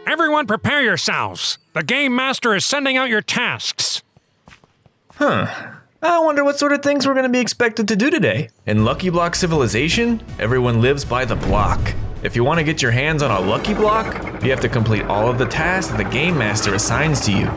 Everyone prepare yourselves. The Game Master is sending out your tasks. I wonder what sort of things we're going to be expected to do today. In Lucky Block Civilization, everyone lives by the block. If you want to get your hands on a Lucky Block, you have to complete all of the tasks that the Game Master assigns to you.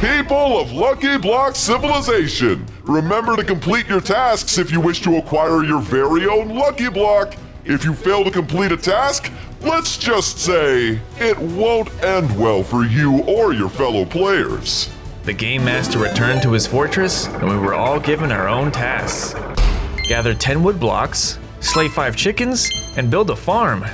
People of Lucky Block Civilization, remember to complete your tasks if you wish to acquire your very own Lucky Block. If you fail to complete a task, let's just say it won't end well for you or your fellow players. The Game Master returned to his fortress, and we were all given our own tasks. Gather 10 wood blocks, slay 5 chickens, and build a farm.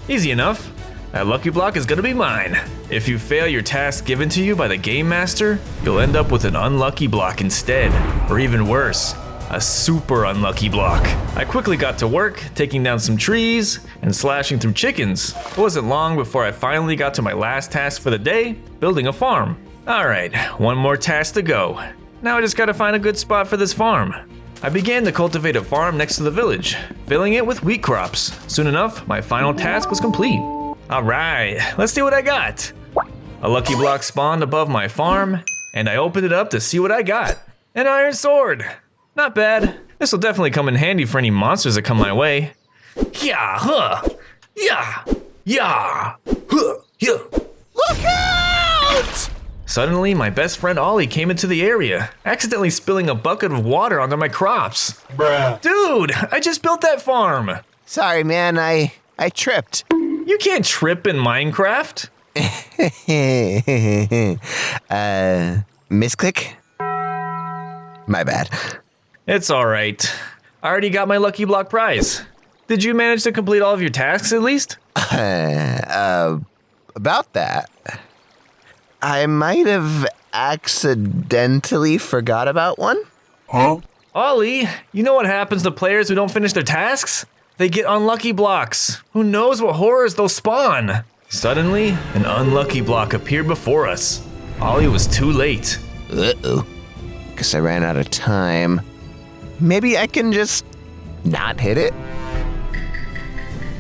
Easy enough. That Lucky Block is gonna be mine. If you fail your task given to you by the Game Master, you'll end up with an unlucky block instead, or even worse, a super unlucky block. I quickly got to work, taking down some trees and slashing through chickens. It wasn't long before I finally got to my last task for the day, building a farm. Alright, one more task to go. Now I just gotta find a good spot for this farm. I began to cultivate a farm next to the village, filling it with wheat crops. Soon enough, my final task was complete. Alright, let's see what I got. A lucky block spawned above my farm, and I opened it up to see what I got. An iron sword. Not bad. This will definitely come in handy for any monsters that come my way. Yeah, huh. Yeah, yeah, huh, yeah. Look out! Suddenly, my best friend Ollie came into the area, accidentally spilling a bucket of water onto my crops. Bruh. Dude, I just built that farm. Sorry, man, I tripped. You can't trip in Minecraft. Misclick? My bad. It's alright. I already got my lucky block prize. Did you manage to complete all of your tasks at least? About that, I might have accidentally forgot about one. Huh? Ollie, you know what happens to players who don't finish their tasks? They get unlucky blocks. Who knows what horrors they'll spawn? Suddenly, an unlucky block appeared before us. Ollie was too late. Uh-oh. Guess I ran out of time. Maybe I can just not hit it?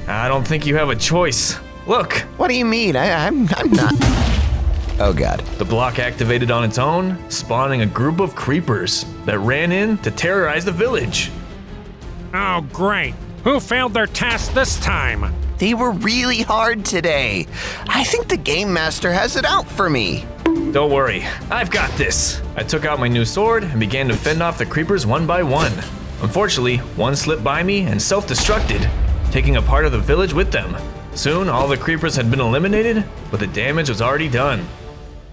I don't think you have a choice. Look, What do you mean? I'm not. Oh god. the block activated on its own, spawning a group of creepers that ran in to terrorize the village. Oh, great. Who failed their task this time? They were really hard today. I think the Game Master has it out for me. Don't worry, I've got this. I took out my new sword and began to fend off the creepers one by one. Unfortunately, one slipped by me and self-destructed, taking a part of the village with them. Soon, all the creepers had been eliminated, but the damage was already done.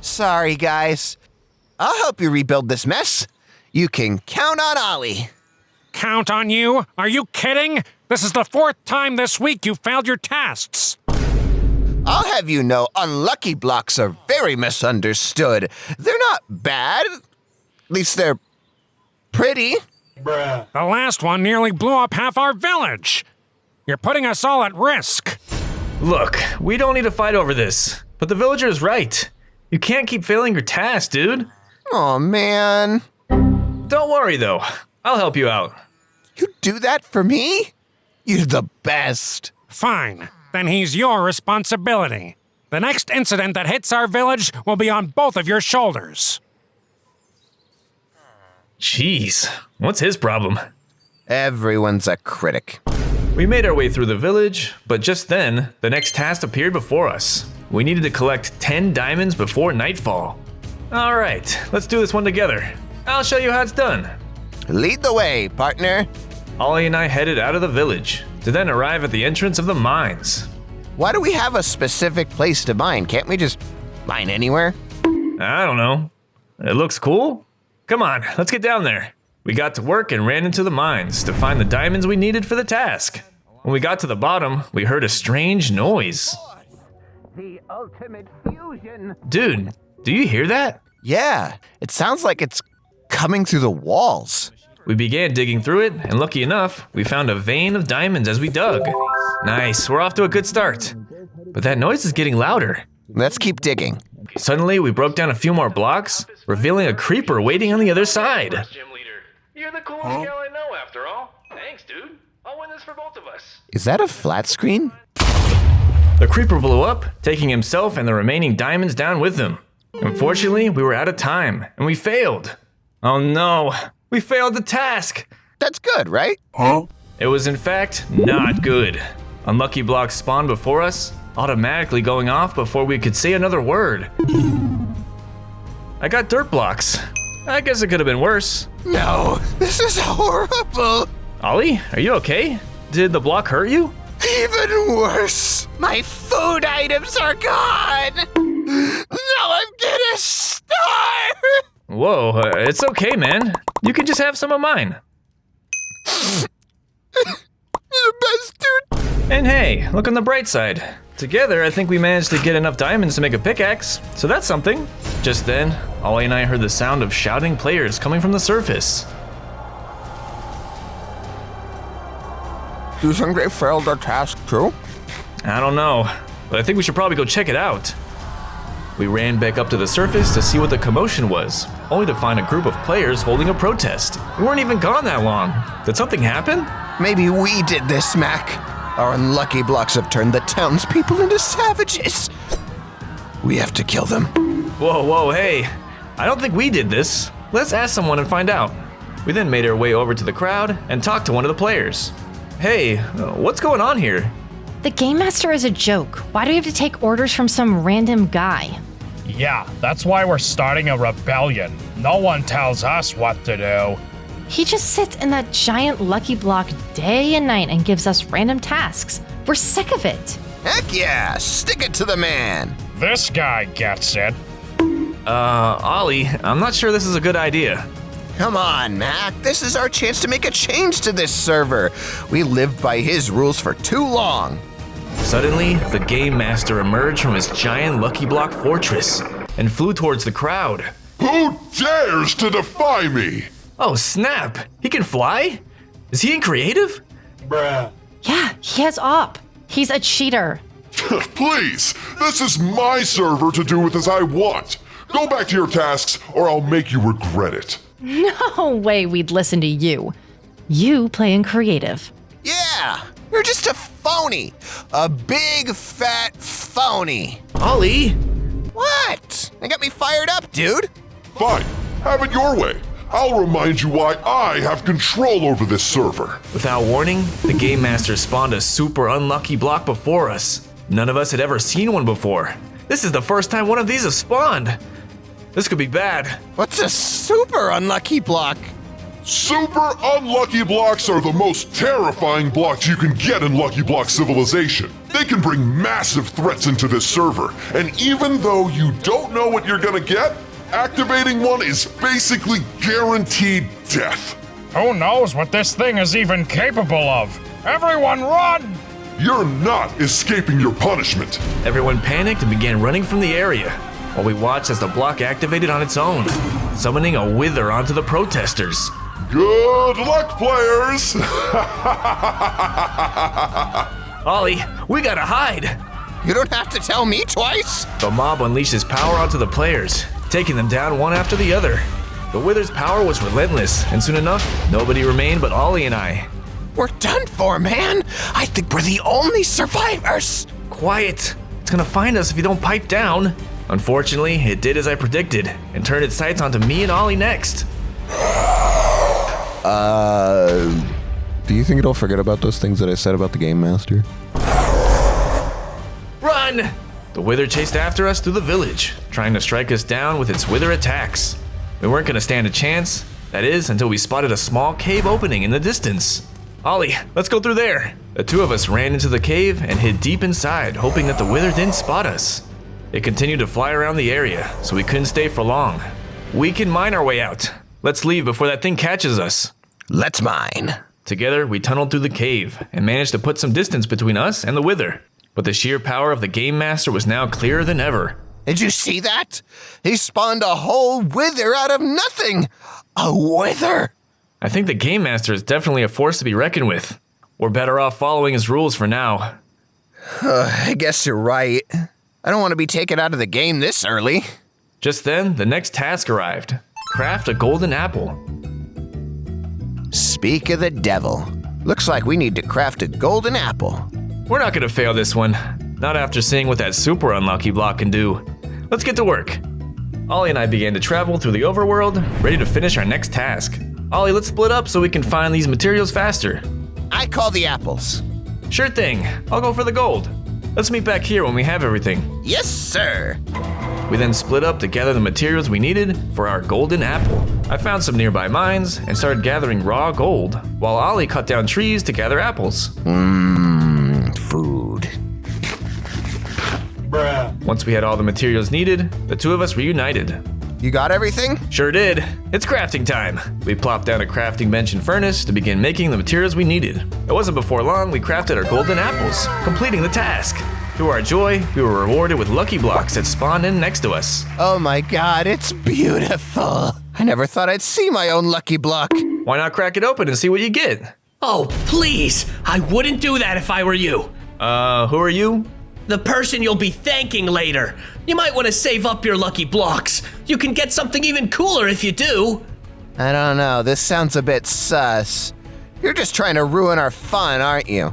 Sorry, guys. I'll help you rebuild this mess. You can count on Ollie. Count on you? Are you kidding? This is the 4th time this week you failed your tasks. I'll have you know unlucky blocks are very misunderstood. They're not bad. At least they're pretty. Bruh. The last one nearly blew up half our village. You're putting us all at risk. Look, we don't need to fight over this, but the villager is right. You can't keep failing your tasks, dude. Aw, man. Don't worry though, I'll help you out. You do that for me? You're the best. Fine. Then he's your responsibility. The next incident that hits our village will be on both of your shoulders. Jeez, what's his problem? Everyone's a critic. We made our way through the village, but just then, the next task appeared before us. We needed to collect 10 diamonds before nightfall. Alright, let's do this one together. I'll show you how it's done. Lead the way, partner. Ollie and I headed out of the village, to then arrive at the entrance of the mines. Why do we have a specific place to mine? Can't we just mine anywhere? I don't know. It looks cool. Come on, let's get down there. We got to work and ran into the mines to find the diamonds we needed for the task. When we got to the bottom, we heard a strange noise. The ultimate fusion. Dude, do you hear that? Yeah, it sounds like it's coming through the walls. We began digging through it, and lucky enough, we found a vein of diamonds as we dug. Nice, we're off to a good start. But that noise is getting louder. Let's keep digging. Suddenly, we broke down a few more blocks, revealing a creeper waiting on the other side. Gym leader. You're the coolest gal I know after all. Thanks, dude. I'll win this for both of us. Is that a flat screen? The creeper blew up, taking himself and the remaining diamonds down with him. Unfortunately, we were out of time, and we failed. Oh no, we failed the task! That's good, right? It was in fact not good. Unlucky blocks spawned before us, automatically going off before we could say another word. I got dirt blocks. I guess it could have been worse. No, this is horrible. Ollie, are you okay? Did the block hurt you? Even worse. My food items are gone. Now I'm gonna starve. Whoa, it's okay, man. You can just have some of mine. You're the best, dude. And hey, look on the bright side. Together, I think we managed to get enough diamonds to make a pickaxe, so that's something. Just then, Ollie and I heard the sound of shouting players coming from the surface. Do you think they failed their task too? I don't know, but I think we should probably go check it out. We ran back up to the surface to see what the commotion was, only to find a group of players holding a protest. We weren't even gone that long. Did something happen? Maybe we did this, Mac. Our unlucky blocks have turned the townspeople into savages. We have to kill them. Whoa, hey. I don't think we did this. Let's ask someone and find out. We then made our way over to the crowd and talked to one of the players. Hey, what's going on here? The Game Master is a joke. Why do we have to take orders from some random guy? Yeah, that's why we're starting a rebellion. No one tells us what to do. He just sits in that giant lucky block day and night and gives us random tasks. We're sick of it. Heck yeah, stick it to the man. This guy gets it. Ollie, I'm not sure this is a good idea. Come on, Mac. This is our chance to make a change to this server. We lived by his rules for too long. Suddenly, the Game Master emerged from his giant Lucky Block fortress and flew towards the crowd. Who dares to defy me? Oh snap! He can fly? Is he in creative? Yeah, he has op. He's a cheater. Please, this is my server to do with as I want. Go back to your tasks or I'll make you regret it. No way we'd listen to you. You play in creative. Yeah, you're just a phony. A big, fat phony. Ollie! What? They got me fired up, dude. Fine, have it your way. I'll remind you why I have control over this server. Without warning, the Game Master spawned a super unlucky block before us. None of us had ever seen one before. This is the first time one of these has spawned. This could be bad. What's a super unlucky block? Super unlucky blocks are the most terrifying blocks you can get in Lucky Block Civilization. They can bring massive threats into this server, and even though you don't know what you're gonna get, activating one is basically guaranteed death. Who knows what this thing is even capable of? Everyone run! You're not escaping your punishment. Everyone panicked and began running from the area, while we watched as the block activated on its own, summoning a wither onto the protesters. Good luck, players! Ollie, we gotta hide! You don't have to tell me twice. The mob unleashed his power onto the players, taking them down one after the other. The wither's power was relentless, and soon enough, nobody remained but Ollie and I. We're done for, man. I think we're the only survivors. Quiet! It's gonna find us if you don't pipe down. Unfortunately, it did as I predicted, and turned its sights onto me and Ollie next. Do you think it'll forget about those things that I said about the Game Master? Run! The wither chased after us through the village, trying to strike us down with its wither attacks. We weren't gonna stand a chance, that is, until we spotted a small cave opening in the distance. Ollie, let's go through there. The two of us ran into the cave and hid deep inside, hoping that the wither didn't spot us. It continued to fly around the area, so we couldn't stay for long. We can mine our way out. Let's leave before that thing catches us. Let's mine. Together, we tunneled through the cave and managed to put some distance between us and the wither. But the sheer power of the Game Master was now clearer than ever. Did you see that? He spawned a whole wither out of nothing. A wither. I think the Game Master is definitely a force to be reckoned with. We're better off following his rules for now. I guess you're right. I don't want to be taken out of the game this early. Just then, the next task arrived. Craft a golden apple. Speak of the devil. Looks like we need to craft a golden apple. We're not gonna fail this one. Not after seeing what that super unlucky block can do. Let's get to work. Ollie and I began to travel through the overworld, ready to finish our next task. Ollie, let's split up so we can find these materials faster. I call the apples. Sure thing, I'll go for the gold. Let's meet back here when we have everything. Yes, sir. We then split up to gather the materials we needed for our golden apple. I found some nearby mines and started gathering raw gold, while Ollie cut down trees to gather apples. Food. Once we had all the materials needed, the two of us reunited. You got everything? Sure did. It's crafting time. We plopped down a crafting bench and furnace to begin making the materials we needed. It wasn't before long we crafted our golden apples, completing the task. To our joy, we were rewarded with lucky blocks that spawned in next to us. Oh my god, it's beautiful. I never thought I'd see my own lucky block. Why not crack it open and see what you get? Oh, please! I wouldn't do that if I were you. Who are you? The person you'll be thanking later. You might want to save up your lucky blocks. You can get something even cooler if you do. I don't know, this sounds a bit sus. You're just trying to ruin our fun, aren't you?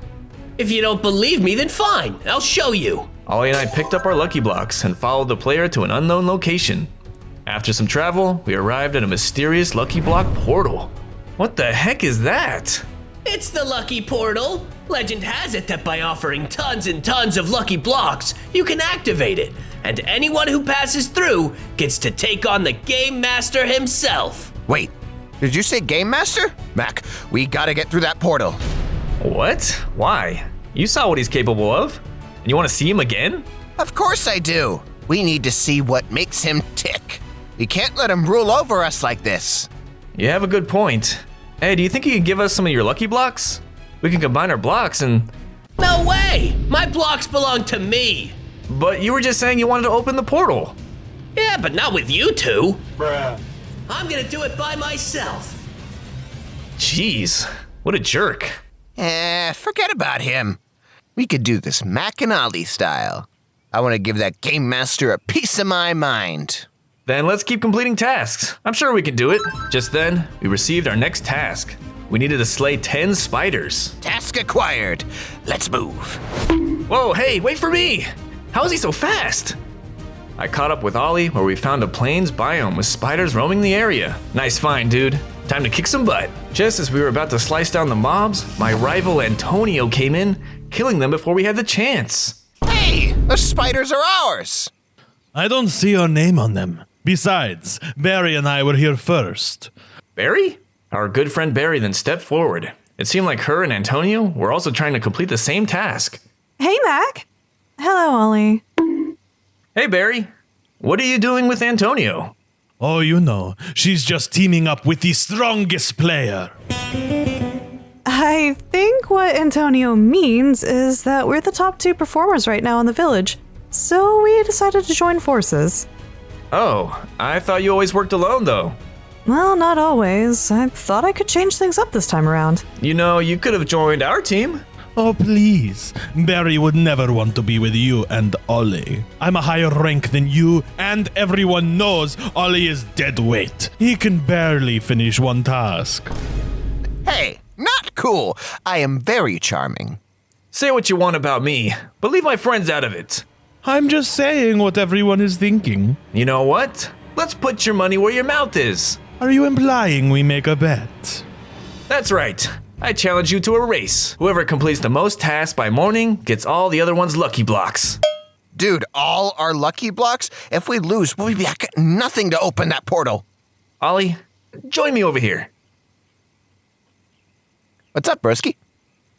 If you don't believe me, then fine. I'll show you. Ollie and I picked up our lucky blocks and followed the player to an unknown location. After some travel, we arrived at a mysterious lucky block portal. What the heck is that? It's the lucky portal. Legend has it that by offering tons and tons of lucky blocks, you can activate it, and anyone who passes through gets to take on the Game Master himself. Wait, did you say Game Master? Mac, we gotta get through that portal. What? Why? You saw what he's capable of? And you want to see him again? Of course I do. We need to see what makes him tick. We can't let him rule over us like this. You have a good point. Hey, do you think you could give us some of your lucky blocks? We can combine our blocks and... No way! My blocks belong to me. But you were just saying you wanted to open the portal. Yeah, but not with you two. I'm gonna do it by myself. Jeez, what a jerk. Forget about him. We could do this Mac and Ollie style. I want to give that Game Master a piece of my mind. Then let's keep completing tasks. I'm sure we can do it. Just then, we received our next task. We needed to slay 10 spiders. Task acquired. Let's move. Whoa, hey, wait for me! How is he so fast? I caught up with Ollie where we found a plains biome with spiders roaming the area. Nice find, dude. Time to kick some butt. Just as we were about to slice down the mobs, my rival Antonio came in, killing them before we had the chance. Hey, those spiders are ours. I don't see your name on them. Besides, Barry and I were here first. Barry? Our good friend Barry then stepped forward. It seemed like her and Antonio were also trying to complete the same task. Hey, Mac. Hello, Ollie. Hey, Barry. What are you doing with Antonio? Oh, you know, she's just teaming up with the strongest player. I think what Antonio means is that we're the top 2 performers right now in the village, so we decided to join forces. Oh, I thought you always worked alone, though. Well, not always. I thought I could change things up this time around. You know, you could have joined our team. Oh, please. Barry would never want to be with you and Ollie. I'm a higher rank than you, and everyone knows Ollie is dead weight. He can barely finish one task. Hey, not cool. I am very charming. Say what you want about me, but leave my friends out of it. I'm just saying what everyone is thinking. You know what? Let's put your money where your mouth is. Are you implying we make a bet? That's right. I challenge you to a race. Whoever completes the most tasks by morning gets all the other one's lucky blocks. Dude, all our lucky blocks? If we lose, we'll be back at nothing to open that portal. Ollie, join me over here. What's up, broski?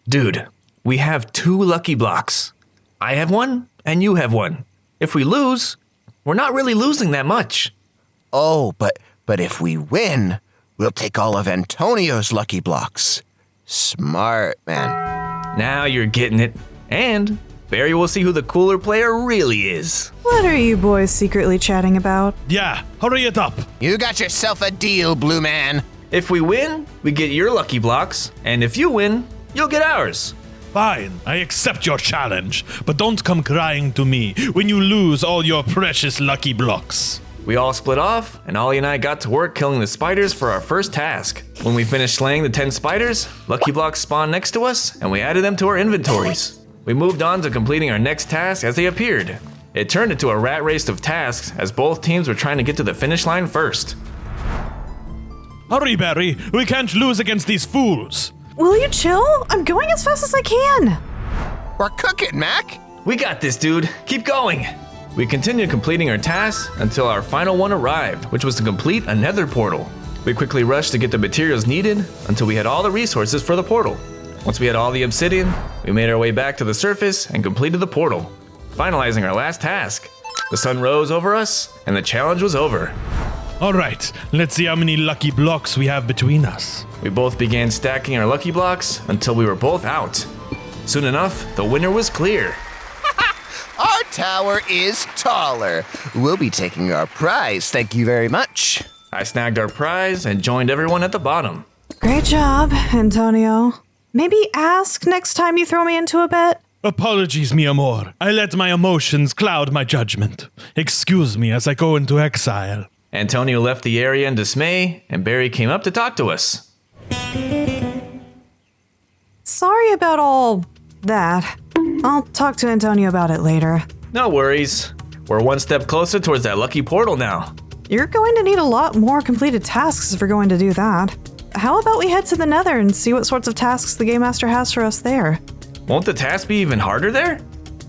Dude, we have 2 lucky blocks. I have one, and you have one. If we lose, we're not really losing that much. Oh, but if we win, we'll take all of Antonio's lucky blocks. Smart, man. Now you're getting it. And Barry will see who the cooler player really is. What are you boys secretly chatting about? Yeah, hurry it up. You got yourself a deal, Blue Man. If we win, we get your lucky blocks. And if you win, you'll get ours. Fine, I accept your challenge, but don't come crying to me when you lose all your precious lucky blocks. We all split off, and Ollie and I got to work killing the spiders for our first task. When we finished slaying the 10 spiders, lucky blocks spawned next to us, and we added them to our inventories. We moved on to completing our next task as they appeared. It turned into a rat race of tasks as both teams were trying to get to the finish line first. Hurry, Barry. We can't lose against these fools. Will you chill? I'm going as fast as I can. We're cooking, Mac. We got this, dude. Keep going. We continued completing our tasks until our final one arrived, which was to complete a Nether portal. We quickly rushed to get the materials needed until we had all the resources for the portal. Once we had all the obsidian, we made our way back to the surface and completed the portal, finalizing our last task. The sun rose over us, and the challenge was over. All right, let's see how many lucky blocks we have between us. We both began stacking our lucky blocks until we were both out. Soon enough, the winner was clear. Our tower is taller. We'll be taking our prize, thank you very much. I snagged our prize and joined everyone at the bottom. Great job, Antonio. Maybe ask next time you throw me into a bet? Apologies, mi amor. I let my emotions cloud my judgment. Excuse me as I go into exile. Antonio left the area in dismay, and Barry came up to talk to us. Sorry about all that. I'll talk to Antonio about it later. No worries. We're one step closer towards that lucky portal now. You're going to need a lot more completed tasks if we're going to do that. How about we head to the Nether and see what sorts of tasks the Game Master has for us there? Won't the task be even harder there?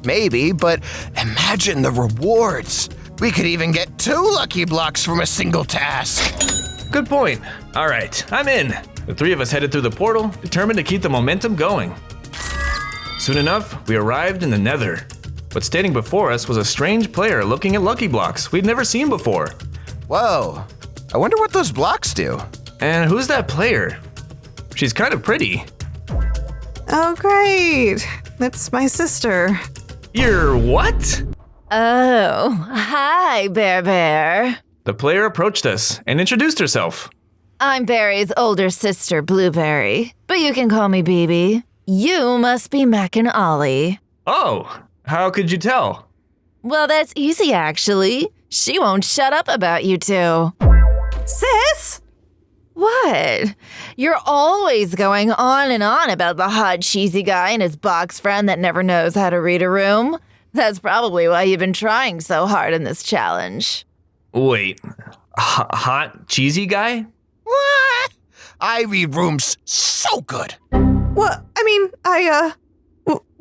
Maybe, but imagine the rewards. We could even get 2 lucky blocks from a single task. Good point. All right, I'm in. The 3 of us headed through the portal, determined to keep the momentum going. Soon enough, we arrived in the Nether. But standing before us was a strange player looking at lucky blocks we'd never seen before. Whoa, I wonder what those blocks do. And who's that player? She's kind of pretty. Oh, great. That's my sister. You're what? Oh, hi, Bear Bear. The player approached us and introduced herself. I'm Barry's older sister, Blueberry, but you can call me BB. You must be Mac and Ollie. Oh, how could you tell? Well, that's easy, actually. She won't shut up about you two. Sis? What? You're always going on and on about the hot, cheesy guy and his box friend that never knows how to read a room. That's probably why you've been trying so hard in this challenge. Wait, hot, cheesy guy? What? I read rooms so good. What? I mean,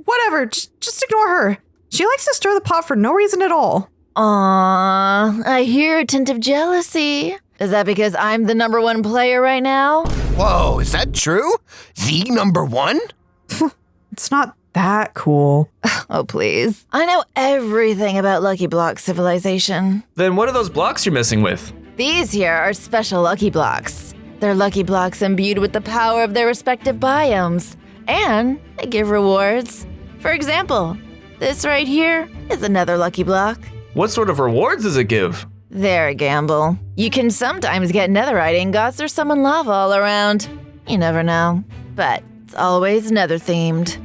whatever. Just ignore her. She likes to stir the pot for no reason at all. Aww, I hear a tint of jealousy. Is that because I'm the #1 player right now? Whoa, is that true? The #1? It's not that cool. Oh, please. I know everything about Lucky Block civilization. Then what are those blocks you're messing with? These here are special Lucky Blocks. They're Lucky Blocks imbued with the power of their respective biomes. And they give rewards. For example, this right here is another Lucky Block. What sort of rewards does it give? They're a gamble. You can sometimes get netherite ingots or summon lava all around. You never know. But it's always nether themed.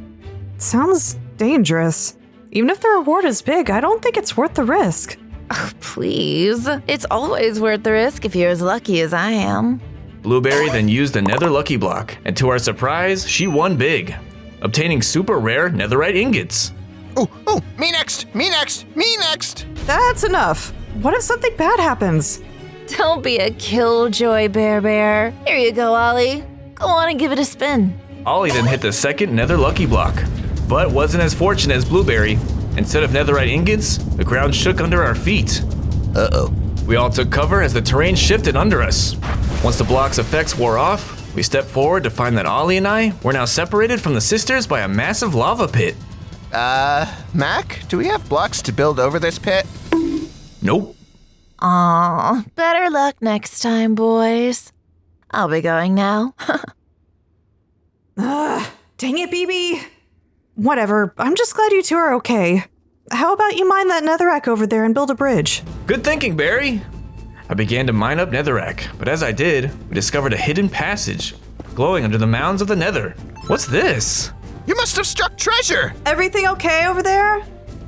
Sounds dangerous. Even if the reward is big, I don't think it's worth the risk. Oh, please. It's always worth the risk if you're as lucky as I am. Blueberry then used a nether lucky block, and to our surprise, she won big, obtaining super rare netherite ingots. Oh, me next, me next, me next. That's enough. What if something bad happens? Don't be a killjoy, Bear. Here you go, Ollie. Go on and give it a spin. Ollie then hit the second nether lucky block, but wasn't as fortunate as Blueberry. Instead of netherite ingots, the ground shook under our feet. Uh-oh. We all took cover as the terrain shifted under us. Once the block's effects wore off, we stepped forward to find that Ollie and I were now separated from the sisters by a massive lava pit. Mac, do we have blocks to build over this pit? Nope. Aw, better luck next time, boys. I'll be going now. Dang it, BB. Whatever, I'm just glad you two are okay. How about you mine that netherrack over there and build a bridge? Good thinking, Barry. I began to mine up netherrack, but as I did, we discovered a hidden passage glowing under the mounds of the nether. What's this? You must have struck treasure. Everything okay over there?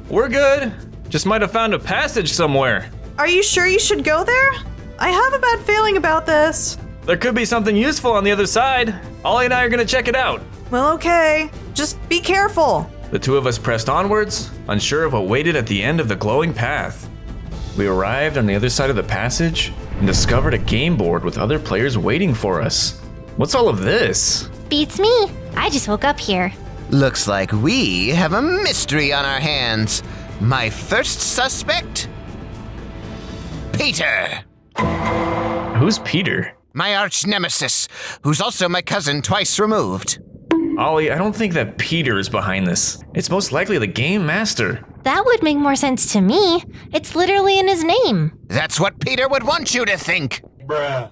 We're good. Just might have found a passage somewhere. Are you sure you should go there? I have a bad feeling about this. There could be something useful on the other side. Ollie and I are gonna check it out. Well, okay. Just be careful. The two of us pressed onwards, unsure of what waited at the end of the glowing path. We arrived on the other side of the passage and discovered a game board with other players waiting for us. What's all of this? Beats me. I just woke up here. Looks like we have a mystery on our hands. My first suspect? Peter. Who's Peter? My arch nemesis, who's also my cousin twice removed. Ollie, I don't think that Peter is behind this. It's most likely the game master. That would make more sense to me. It's literally in his name. That's what Peter would want you to think. Bruh.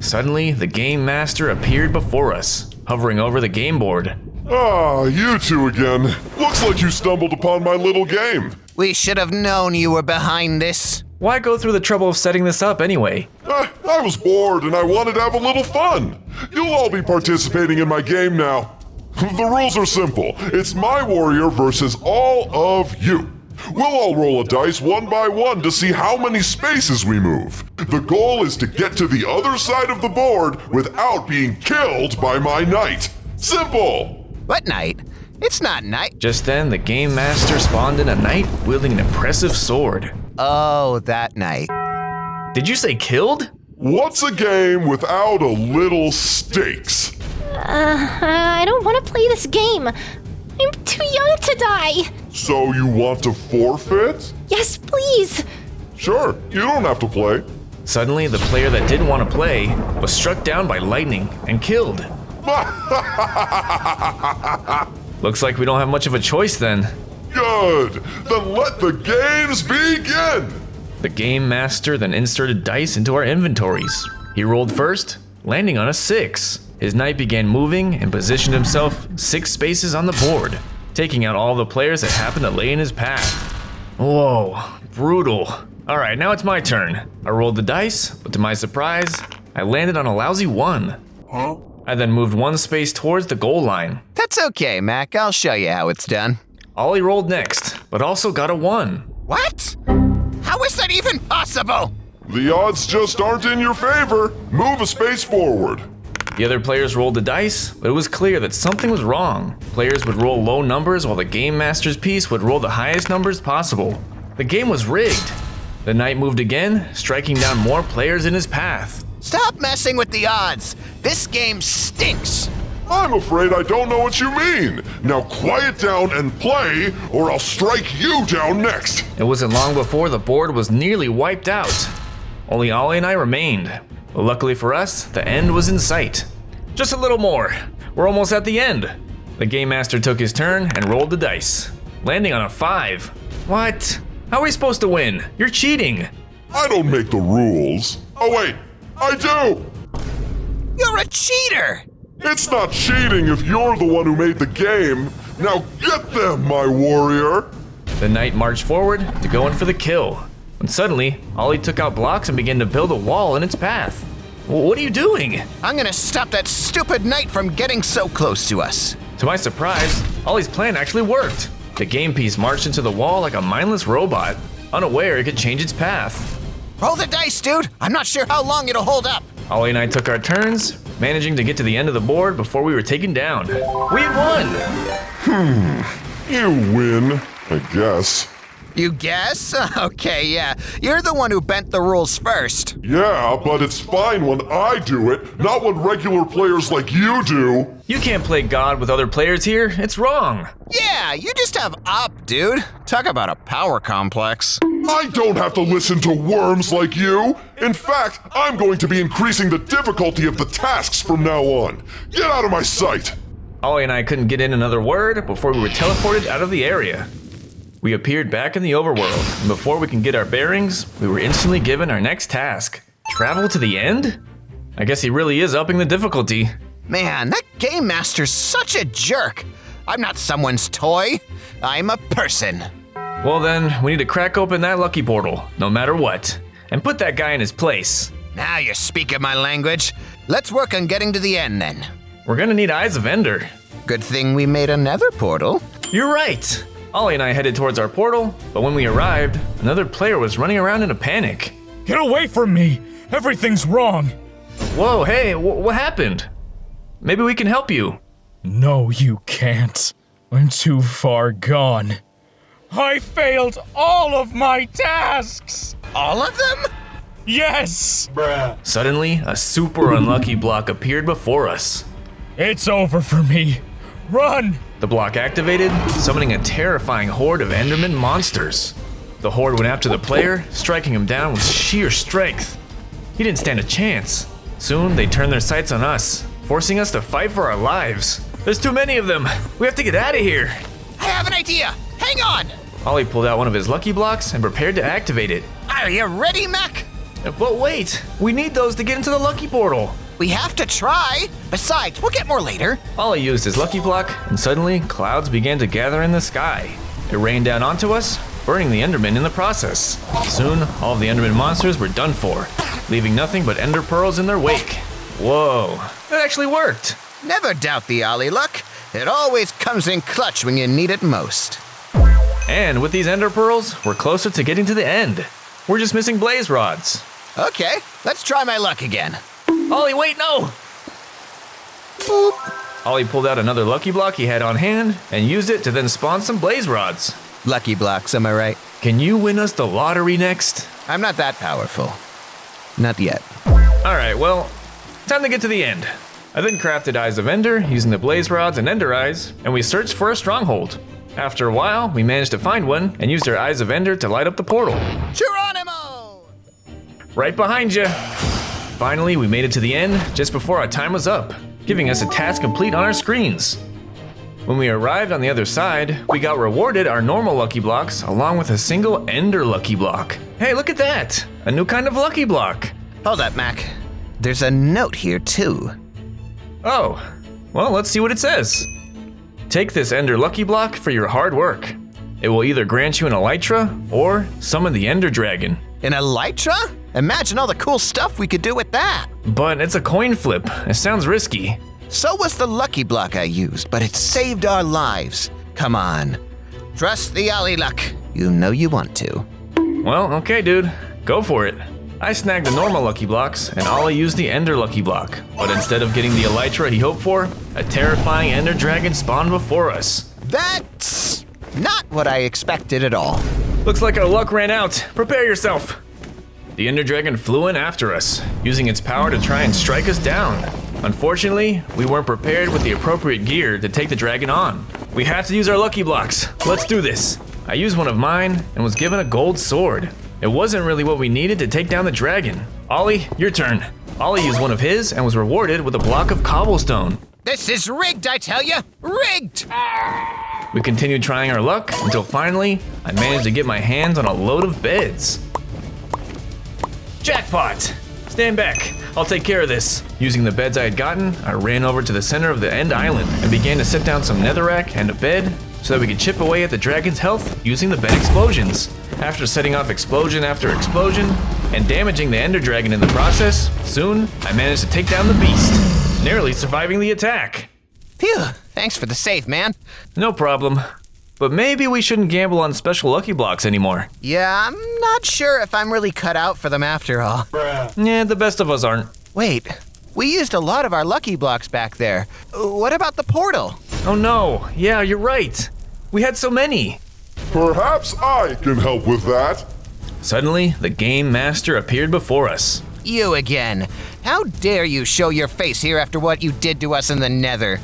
Suddenly, the game master appeared before us, hovering over the game board. Ah, you two again. Looks like you stumbled upon my little game. We should have known you were behind this. Why go through the trouble of setting this up anyway? I was bored and I wanted to have a little fun. You'll all be participating in my game now. The rules are simple. It's my warrior versus all of you. We'll all roll a dice one by one to see how many spaces we move. The goal is to get to the other side of the board without being killed by my knight. Simple! What knight? It's not night. Just then, the game master spawned in a knight wielding an impressive sword. Oh, that knight. Did you say killed? What's a game without a little stakes? I don't want to play this game. I'm too young to die. So you want to forfeit? Yes, please. Sure, you don't have to play. Suddenly, the player that didn't want to play was struck down by lightning and killed. Looks like we don't have much of a choice then. Good! Then let the games begin! The game master then inserted dice into our inventories. He rolled first, landing on a 6. His knight began moving and positioned himself 6 spaces on the board, taking out all the players that happened to lay in his path. Whoa, brutal. Alright, now it's my turn. I rolled the dice, but to my surprise, I landed on a lousy 1. Huh? I then moved 1 space towards the goal line. That's okay, Mac. I'll show you how it's done. Ollie rolled next, but also got a 1. What? How is that even possible? The odds just aren't in your favor. Move a space forward. The other players rolled the dice, but it was clear that something was wrong. Players would roll low numbers while the game master's piece would roll the highest numbers possible. The game was rigged. The knight moved again, striking down more players in his path. Stop messing with the odds. This game stinks. I'm afraid I don't know what you mean. Now quiet down and play, or I'll strike you down next. It wasn't long before the board was nearly wiped out. Only Ollie and I remained. But luckily for us, the end was in sight. Just a little more. We're almost at the end. The game master took his turn and rolled the dice, landing on a 5. What? How are we supposed to win? You're cheating. I don't make the rules. Oh wait, I do! You're a cheater! It's not cheating if you're the one who made the game. Now get them, my warrior! The knight marched forward to go in for the kill. When suddenly, Ollie took out blocks and began to build a wall in its path. What are you doing? I'm gonna stop that stupid knight from getting so close to us. To my surprise, Ollie's plan actually worked. The game piece marched into the wall like a mindless robot, unaware it could change its path. Roll the dice, dude. I'm not sure how long it'll hold up. Ollie and I took our turns, managing to get to the end of the board before we were taken down. We had won! You win, I guess. You guess? Okay, yeah. You're the one who bent the rules first. Yeah, but it's fine when I do it, not when regular players like you do. You can't play God with other players here. It's wrong. Yeah, you just have up, dude. Talk about a power complex. I don't have to listen to worms like you. In fact, I'm going to be increasing the difficulty of the tasks from now on. Get out of my sight. Ollie and I couldn't get in another word before we were teleported out of the area. We appeared back in the overworld, and before we can get our bearings, we were instantly given our next task. Travel to the end? I guess he really is upping the difficulty. Man, that game master's such a jerk. I'm not someone's toy. I'm a person. Well then, we need to crack open that lucky portal, no matter what, and put that guy in his place. Now you're speaking my language. Let's work on getting to the end then. We're gonna need Eyes of Ender. Good thing we made a Nether portal. You're right. Ollie and I headed towards our portal, but when we arrived, another player was running around in a panic. Get away from me! Everything's wrong! Whoa, hey, what happened? Maybe we can help you. No, you can't. I'm too far gone. I failed all of my tasks! All of them? Yes! Suddenly, a super unlucky block appeared before us. It's over for me. Run! The block activated, summoning a terrifying horde of Enderman monsters. The horde went after the player, striking him down with sheer strength. He didn't stand a chance. Soon, they turned their sights on us, forcing us to fight for our lives. There's too many of them. We have to get out of here. I have an idea. Hang on. Ollie pulled out one of his lucky blocks and prepared to activate it. Are you ready, Mac? But wait, we need those to get into the lucky portal. We have to try. Besides, we'll get more later. Ollie used his lucky block, and suddenly clouds began to gather in the sky. It rained down onto us, burning the Endermen in the process. Soon, all of the Enderman monsters were done for, leaving nothing but ender pearls in their wake. Whoa, that actually worked. Never doubt the Ollie luck. It always comes in clutch when you need it most. And with these ender pearls, we're closer to getting to the end. We're just missing blaze rods. Okay, let's try my luck again. Ollie, wait, no! Boop. Ollie pulled out another lucky block he had on hand and used it to then spawn some blaze rods. Lucky blocks, am I right? Can you win us the lottery next? I'm not that powerful. Not yet. Alright, well, time to get to the end. I then crafted Eyes of Ender using the blaze rods and ender eyes, and we searched for a stronghold. After a while, we managed to find one and used our Eyes of Ender to light up the portal. Geronimo! Right behind you. Finally, we made it to the end just before our time was up, giving us a task complete on our screens. When we arrived on the other side, we got rewarded our normal lucky blocks along with a single ender lucky block. Hey, look at that! A new kind of lucky block. Hold up, Mac. There's a note here, too. Oh, well, let's see what it says. Take this ender lucky block for your hard work. It will either grant you an elytra or summon the ender dragon. An elytra? Imagine all the cool stuff we could do with that. But it's a coin flip. It sounds risky. So was the lucky block I used, but it saved our lives. Come on. Trust the Ollie luck. You know you want to. Well, okay, dude. Go for it. I snagged the normal lucky blocks, and Ollie used the ender lucky block. But instead of getting the elytra he hoped for, a terrifying ender dragon spawned before us. That's not what I expected at all. Looks like our luck ran out. Prepare yourself. The ender dragon flew in after us, using its power to try and strike us down. Unfortunately, we weren't prepared with the appropriate gear to take the dragon on. We have to use our lucky blocks. Let's do this. I used one of mine and was given a gold sword. It wasn't really what we needed to take down the dragon. Ollie, your turn. Ollie used one of his and was rewarded with a block of cobblestone. This is rigged, I tell you! Rigged! We continued trying our luck until finally, I managed to get my hands on a load of beds. Jackpot! Stand back, I'll take care of this. Using the beds I had gotten, I ran over to the center of the end island and began to set down some netherrack and a bed so that we could chip away at the dragon's health using the bed explosions. After setting off explosion after explosion and damaging the ender dragon in the process, soon I managed to take down the beast, narrowly surviving the attack. Phew, thanks for the save, man. No problem. But maybe we shouldn't gamble on special lucky blocks anymore. Yeah, I'm not sure if I'm really cut out for them after all. Yeah, the best of us aren't. Wait, we used a lot of our lucky blocks back there. What about the portal? Oh no, yeah, you're right. We had so many. Perhaps I can help with that. Suddenly, the game master appeared before us. You again. How dare you show your face here after what you did to us in the Nether?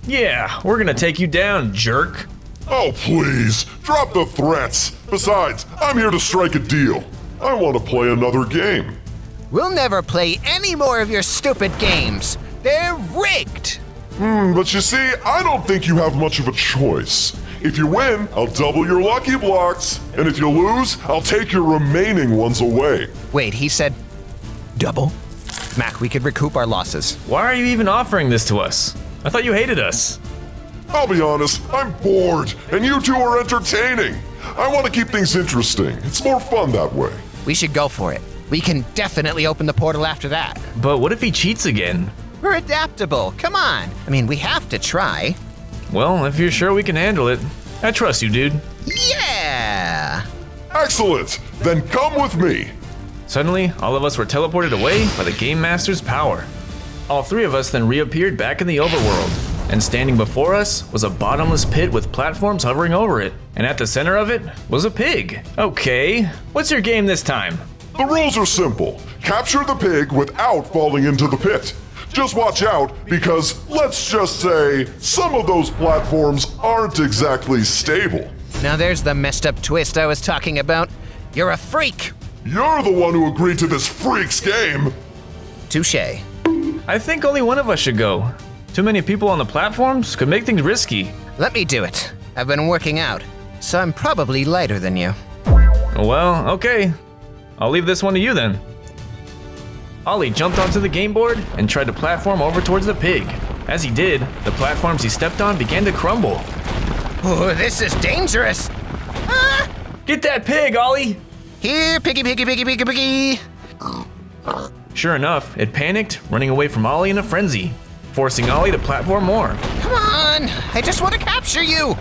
Yeah, we're gonna take you down, jerk. Oh, please, drop the threats. Besides, I'm here to strike a deal. I want to play another game. We'll never play any more of your stupid games. They're rigged. But you see, I don't think you have much of a choice. If you win, I'll double your lucky blocks. And if you lose, I'll take your remaining ones away. Wait, he said double? Mac, we could recoup our losses. Why are you even offering this to us? I thought you hated us. I'll be honest, I'm bored, and you two are entertaining. I want to keep things interesting. It's more fun that way. We should go for it. We can definitely open the portal after that. But what if he cheats again? We're adaptable. Come on. I mean, we have to try. Well, if you're sure we can handle it, I trust you, dude. Yeah! Excellent! Then come with me. Suddenly, all of us were teleported away by the Game Master's power. All three of us then reappeared back in the overworld. and standing before us was a bottomless pit with platforms hovering over it. And at the center of it was a pig. Okay, what's your game this time? The rules are simple. Capture the pig without falling into the pit. Just watch out, because let's just say some of those platforms aren't exactly stable. Now there's the messed up twist I was talking about. You're a freak. You're the one who agreed to this freak's game. Touché. I think only one of us should go. Too many people on the platforms could make things risky. Let me do it. I've been working out, so I'm probably lighter than you. Well, okay. I'll leave this one to you then. Ollie jumped onto the game board and tried to platform over towards the pig. As he did, the platforms he stepped on began to crumble. Oh, this is dangerous. Ah! Get that pig, Ollie! Here, piggy, piggy, piggy, piggy, piggy. Sure enough, it panicked, running away from Ollie in a frenzy, forcing Ollie to platform more. Come on, I just want to capture you.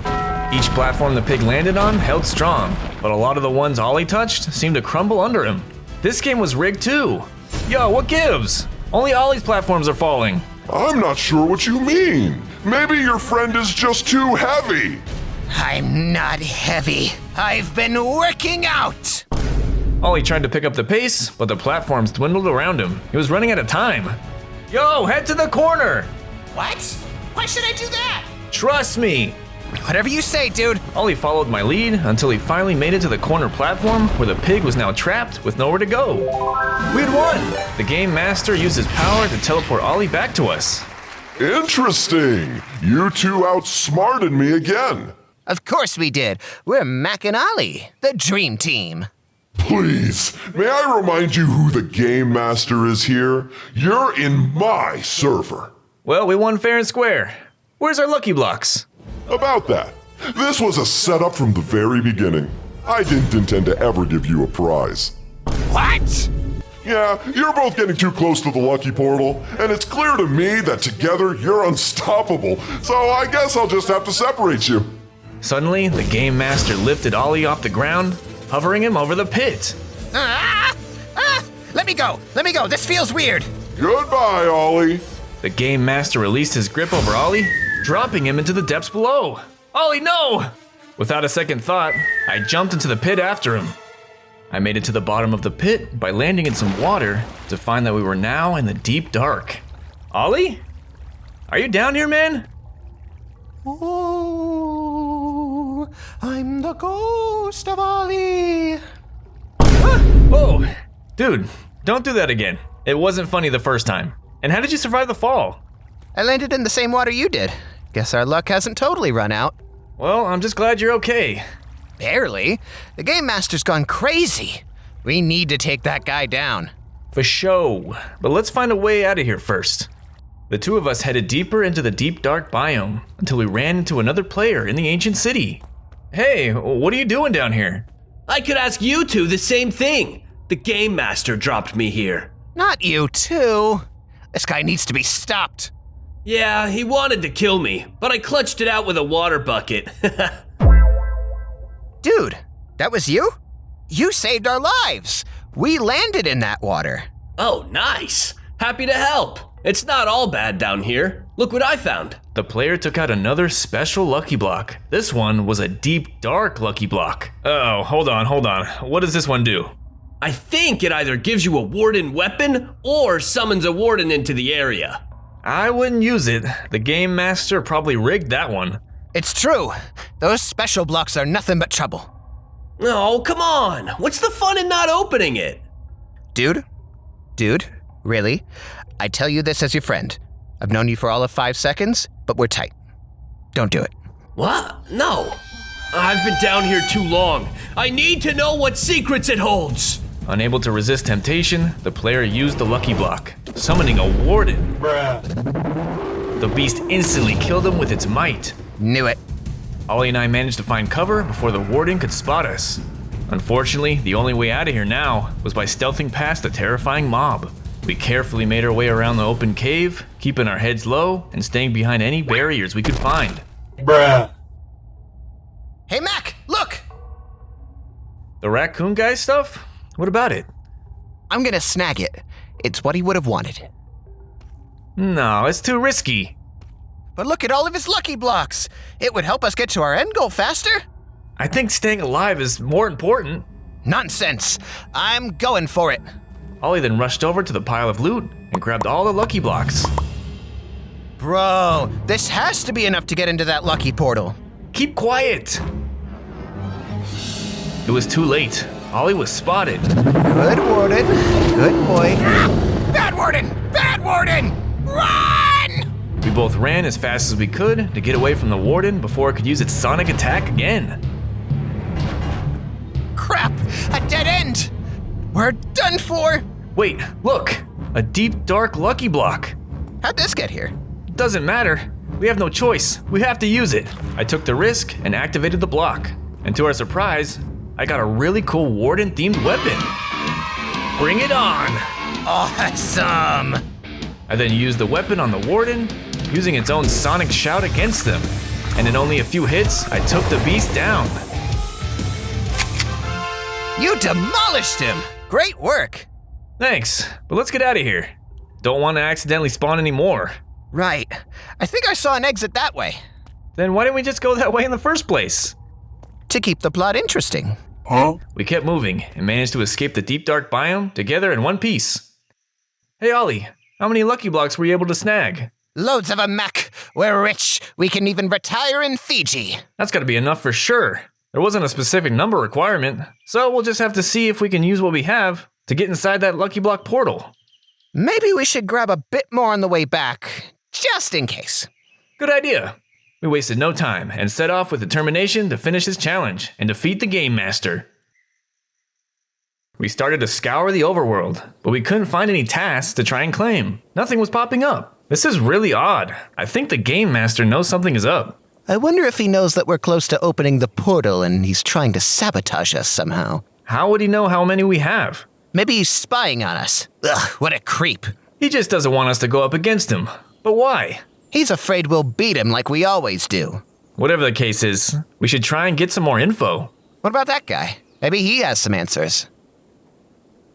Each platform the pig landed on held strong, but a lot of the ones Ollie touched seemed to crumble under him. This game was rigged too. Yo, what gives? Only Ollie's platforms are falling. I'm not sure what you mean. Maybe your friend is just too heavy. I'm not heavy. I've been working out. Ollie tried to pick up the pace, but the platforms dwindled around him. He was running out of time. Yo, head to the corner! What? Why should I do that? Trust me! Whatever you say, dude. Ollie followed my lead until he finally made it to the corner platform where the pig was now trapped with nowhere to go. We had won! The game master used his power to teleport Ollie back to us. Interesting. You two outsmarted me again. Of course we did. We're Mac and Ollie, the dream team. Please, may I remind you who the game master is here? You're in my server. Well, we won fair and square. Where's our lucky blocks? About that. This was a setup from the very beginning. I didn't intend to ever give you a prize. What? Yeah, you're both getting too close to the lucky portal, and it's clear to me that together you're unstoppable, so I guess I'll just have to separate you. Suddenly, the game master lifted Ollie off the ground, hovering him over the pit. Let me go! Let me go! This feels weird! Goodbye, Ollie! The game master released his grip over Ollie, dropping him into the depths below. Ollie, no! Without a second thought, I jumped into the pit after him. I made it to the bottom of the pit by landing in some water to find that we were now in the deep dark. Ollie? Are you down here, man? Oh, I'm the ghost of Ollie. Whoa! Dude, don't do that again. It wasn't funny the first time. And how did you survive the fall? I landed in the same water you did. Guess our luck hasn't totally run out. Well, I'm just glad you're okay. Barely. The game master's gone crazy. We need to take that guy down. For show. But let's find a way out of here first. The two of us headed deeper into the deep dark biome until we ran into another player in the ancient city. Hey, what are you doing down here? I could ask you two the same thing. The game master dropped me here. Not you too. This guy needs to be stopped. Yeah, he wanted to kill me, but I clutched it out with a water bucket. Dude, that was you? You saved our lives. We landed in that water. Oh, nice. Happy to help. It's not all bad down here. Look what I found. The player took out another special lucky block. This one was a deep, dark lucky block. Oh, hold on. What does this one do? I think it either gives you a warden weapon or summons a warden into the area. I wouldn't use it. The game master probably rigged that one. It's true. Those special blocks are nothing but trouble. Oh, come on. What's the fun in not opening it? Dude, really? I tell you this as your friend. I've known you for all of 5 seconds, but we're tight. Don't do it. What? No. I've been down here too long. I need to know what secrets it holds. Unable to resist temptation, the player used the lucky block, summoning a warden. Bruh. The beast instantly killed him with its might. Knew it. Ollie and I managed to find cover before the warden could spot us. Unfortunately, the only way out of here now was by stealthing past the terrifying mob. We carefully made our way around the open cave, keeping our heads low and staying behind any barriers we could find. Bruh. Hey Mac, look! The raccoon guy stuff? What about it? I'm gonna snag it. It's what he would have wanted. No, it's too risky. but look at all of his lucky blocks. It would help us get to our end goal faster. I think staying alive is more important. Nonsense. I'm going for it. Ollie then rushed over to the pile of loot and grabbed all the lucky blocks. Bro, this has to be enough to get into that lucky portal. Keep quiet. It was too late. Ollie was spotted. Good warden. Good boy. Bad warden! Bad warden! Run! We both ran as fast as we could to get away from the warden before it could use its sonic attack again. Crap! A dead end! We're done for! Wait, look! A deep, dark lucky block. How'd this get here? Doesn't matter. We have no choice. We have to use it. I took the risk and activated the block. And to our surprise, I got a really cool warden-themed weapon. Bring it on! Awesome! I then used the weapon on the warden, using its own sonic shout against them. And in only a few hits, I took the beast down. You demolished him! Great work! Thanks, but let's get out of here. Don't want to accidentally spawn anymore. Right. I think I saw an exit that way. Then why didn't we just go that way in the first place? To keep the plot interesting. Huh? We kept moving and managed to escape the deep dark biome together in one piece. Hey Ollie, how many lucky blocks were you able to snag? Loads of 'em, Mac. We're rich. We can even retire in Fiji. That's gotta be enough for sure. There wasn't a specific number requirement, so we'll just have to see if we can use what we have to get inside that lucky block portal. Maybe we should grab a bit more on the way back, just in case. Good idea. We wasted no time and set off with determination to finish this challenge and defeat the Game Master. We started to scour the overworld, but we couldn't find any tasks to try and claim. Nothing was popping up. This is really odd. I think the Game Master knows something is up. I wonder if he knows that we're close to opening the portal and he's trying to sabotage us somehow. How would he know how many we have? Maybe he's spying on us. Ugh, what a creep. He just doesn't want us to go up against him. But why? He's afraid we'll beat him like we always do. Whatever the case is, we should try and get some more info. What about that guy? Maybe he has some answers.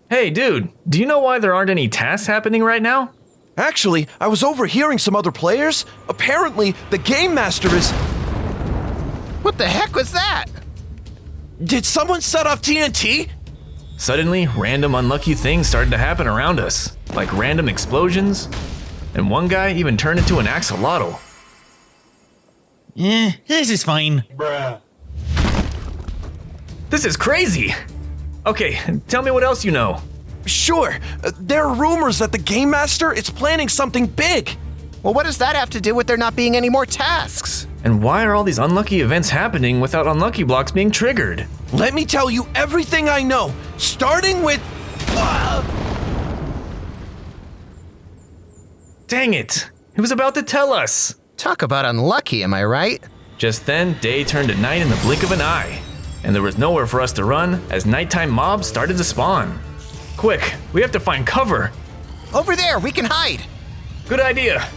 Hey dude, do you know why there aren't any tasks happening right now? Actually, I was overhearing some other players. Apparently, the Game Master is... What the heck was that? Did someone set off TNT? Suddenly, random unlucky things started to happen around us, like random explosions, and one guy even turned into an axolotl. This is fine. Bruh. This is crazy! Okay, tell me what else you know. Sure. There are rumors that the Game Master is planning something big. Well, what does that have to do with there not being any more tasks? And why are all these unlucky events happening without unlucky blocks being triggered? Let me tell you everything I know, starting with... Dang it! He was about to tell us! Talk about unlucky, am I right? Just then, day turned to night in the blink of an eye, and there was nowhere for us to run as nighttime mobs started to spawn. Quick, we have to find cover! Over there, we can hide! Good idea!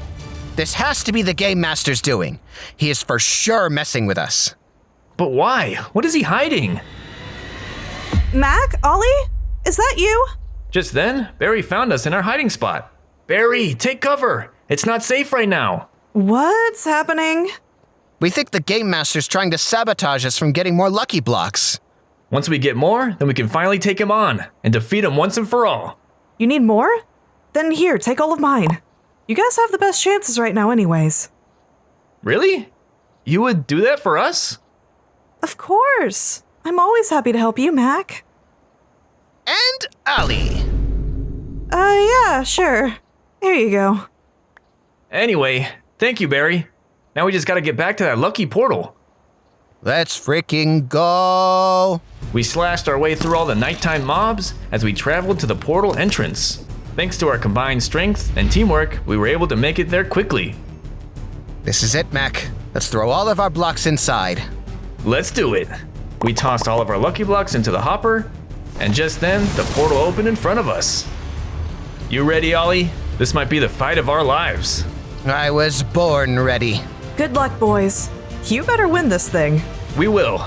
This has to be the Game Master's doing. He is for sure messing with us. But why? What is he hiding? Mac, Ollie? Is that you? Just then, Barry found us in our hiding spot. Barry, take cover! It's not safe right now! What's happening? We think the Game Master's trying to sabotage us from getting more lucky blocks. Once we get more, then we can finally take him on and defeat him once and for all. You need more? Then here, take all of mine. You guys have the best chances right now anyways. Really? You would do that for us? Of course. I'm always happy to help you, Mac. And Ollie. Yeah, sure. Here you go. Anyway, thank you, Barry. Now we just gotta get back to that lucky portal. Let's freaking go. We slashed our way through all the nighttime mobs as we traveled to the portal entrance. Thanks to our combined strength and teamwork, we were able to make it there quickly. This is it, Mac. Let's throw all of our blocks inside. Let's do it. We tossed all of our lucky blocks into the hopper, and just then, the portal opened in front of us. You ready, Ollie? This might be the fight of our lives. I was born ready. Good luck, boys. You better win this thing. We will.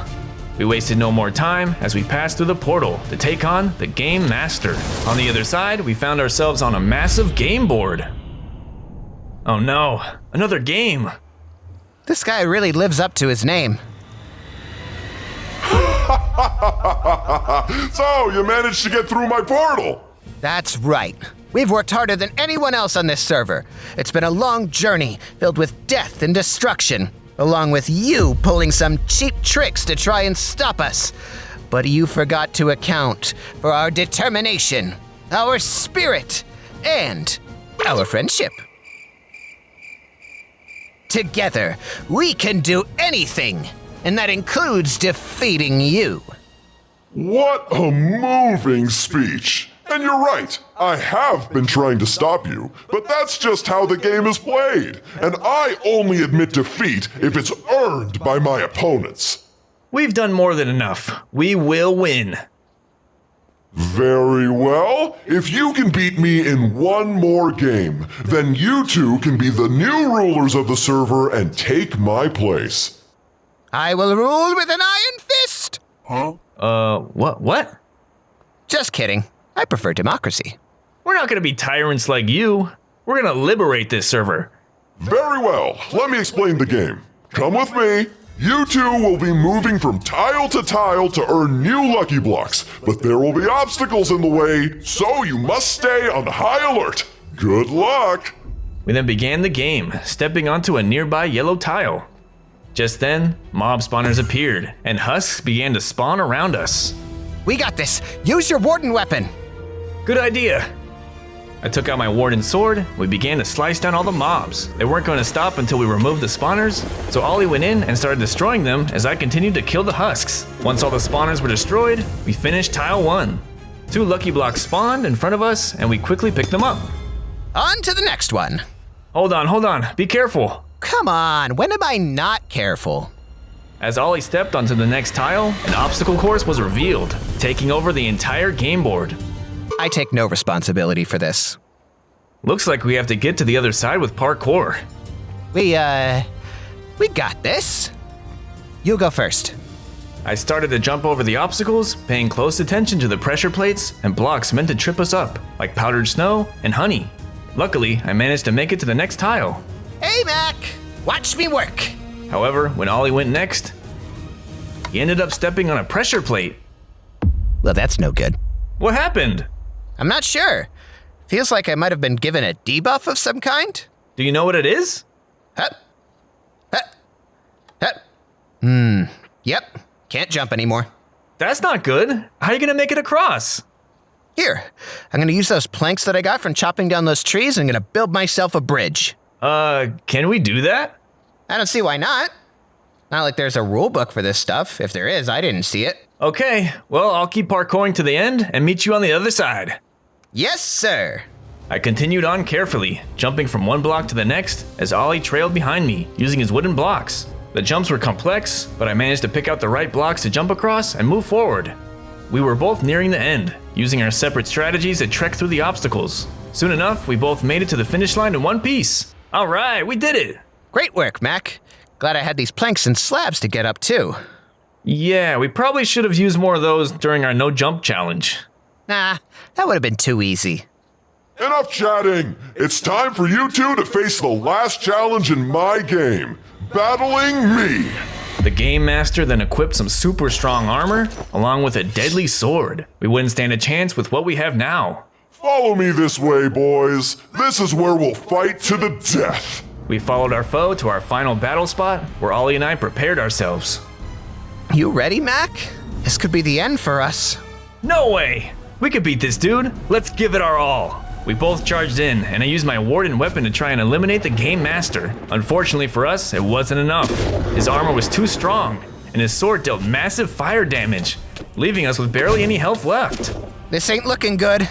We wasted no more time as we passed through the portal to take on the Game Master. On the other side, we found ourselves on a massive game board. Oh no, another game. This guy really lives up to his name. So, you managed to get through my portal? That's right. We've worked harder than anyone else on this server. It's been a long journey filled with death and destruction, along with you pulling some cheap tricks to try and stop us. But you forgot to account for our determination, our spirit, and our friendship. Together, we can do anything, and that includes defeating you. What a moving speech. And you're right, I have been trying to stop you, but that's just how the game is played, and I only admit defeat if it's earned by my opponents. We've done more than enough. We will win. Very well. If you can beat me in one more game, then you two can be the new rulers of the server and take my place. I will rule with an iron fist! What? Just kidding. I prefer democracy. We're not gonna be tyrants like you. We're gonna liberate this server. Very well. Let me explain the game. Come with me. You two will be moving from tile to earn new lucky blocks, but there will be obstacles in the way, so you must stay on high alert. Good luck! We then began the game, stepping onto a nearby yellow tile. Just then, mob spawners appeared, and husks began to spawn around us. We got this. Use your warden weapon. Good idea. I took out my warden sword. We began to slice down all the mobs. They weren't going to stop until we removed the spawners, so Ollie went in and started destroying them as I continued to kill the husks. Once all the spawners were destroyed, we finished tile 1. 2 lucky blocks spawned in front of us, and we quickly picked them up. On to the next one. Hold on. Be careful. Come on, when am I not careful? As Ollie stepped onto the next tile, an obstacle course was revealed, taking over the entire game board. I take no responsibility for this. Looks like we have to get to the other side with parkour. We got this. You go first. I started to jump over the obstacles, paying close attention to the pressure plates and blocks meant to trip us up, like powdered snow and honey. Luckily, I managed to make it to the next tile. Hey, Mac! Watch me work! However, when Ollie went next, he ended up stepping on a pressure plate. Well, that's no good. What happened? I'm not sure. Feels like I might have been given a debuff of some kind. Do you know what it is? Yep. Can't jump anymore. That's not good. How are you gonna make it across? Here, I'm gonna use those planks that I got from chopping down those trees and I'm gonna build myself a bridge. Can we do that? I don't see why not. Not like there's a rule book for this stuff. If there is, I didn't see it. Okay, well, I'll keep parkouring to the end and meet you on the other side. Yes, sir. I continued on carefully, jumping from one block to the next as Ollie trailed behind me, using his wooden blocks. The jumps were complex, but I managed to pick out the right blocks to jump across and move forward. We were both nearing the end, using our separate strategies to trek through the obstacles. Soon enough, we both made it to the finish line in one piece. All right, we did it. Great work, Mac. Glad I had these planks and slabs to get up too. Yeah, we probably should have used more of those during our no jump challenge. Nah, that would have been too easy. Enough chatting! It's time for you two to face the last challenge in my game. Battling me! The Game Master then equipped some super strong armor, along with a deadly sword. We wouldn't stand a chance with what we have now. Follow me this way, boys. This is where we'll fight to the death. We followed our foe to our final battle spot, where Ollie and I prepared ourselves. You ready, Mac? This could be the end for us. No way! We could beat this dude. Let's give it our all. We both charged in, and I used my warden weapon to try and eliminate the Game Master. Unfortunately for us, it wasn't enough. His armor was too strong, and his sword dealt massive fire damage, leaving us with barely any health left. This ain't looking good.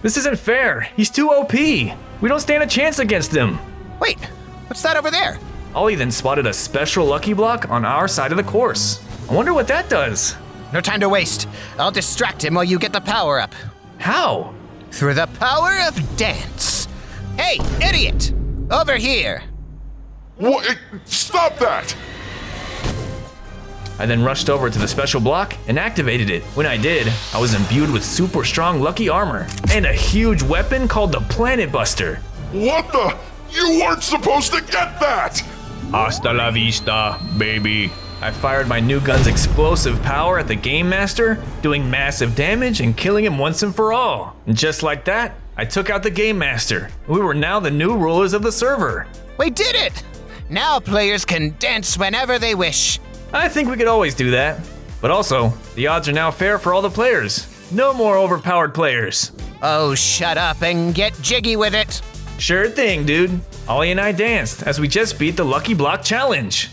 This isn't fair. He's too OP. We don't stand a chance against him. Wait, what's that over there? Ollie then spotted a special lucky block on our side of the course. I wonder what that does. No time to waste. I'll distract him while you get the power up. How? Through the power of dance. Hey, idiot! Over here! What? Stop that! I then rushed over to the special block and activated it. When I did, I was imbued with super strong lucky armor and a huge weapon called the Planet Buster. What the? You weren't supposed to get that! Hasta la vista, baby. I fired my new gun's explosive power at the Game Master, doing massive damage and killing him once and for all. And just like that, I took out the Game Master. We were now the new rulers of the server. We did it! Now players can dance whenever they wish. I think we could always do that. But also, the odds are now fair for all the players. No more overpowered players. Oh, shut up and get jiggy with it. Sure thing, dude. Ollie and I danced as we just beat the Lucky Block Challenge.